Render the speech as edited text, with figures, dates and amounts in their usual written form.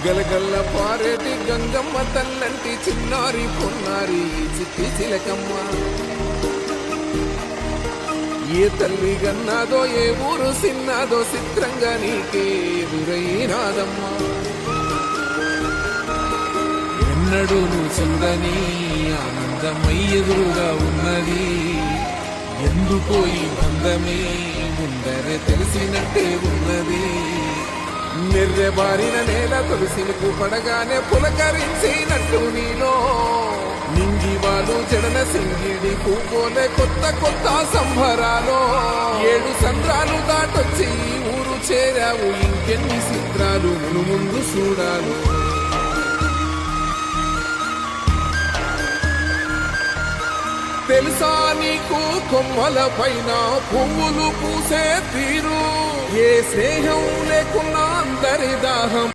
గలగల్ల పారేటి గంగమ్మ తల్లంటి చిన్నారి పొన్నారి చిట్టి చిలకమ్మ. ఏ తల్లి గన్నాదో ఏ ఊరు సిన్నాదో చిత్రంగా నీకే ఎదురైనాదమ్మా. ఎన్నడూ నువ్వు చూడని ఆనందమై ఎదురుగా ఉన్నది. ఎందుకో ఈ బంధమే ముందరే తెలిసినట్టే ఉన్నది. నిర్రెబారిన నేల తులసిలకు పడగానే పులకరించినట్టు నీలో నింగివాలు జడన సింగిడి పూకోలే కొత్త కొత్త సంభరాలో. 7 సంద్రాలు దాటొచ్చి ఊరు చేరావు, ఇంకెన్ని చిత్రాలు ముందు చూడాలు. తెలుసా నీకు కొమ్మల పైన పువ్వులు పూసే తీరు, ఏ స్నేహం లేకున్నా అందరి దాహం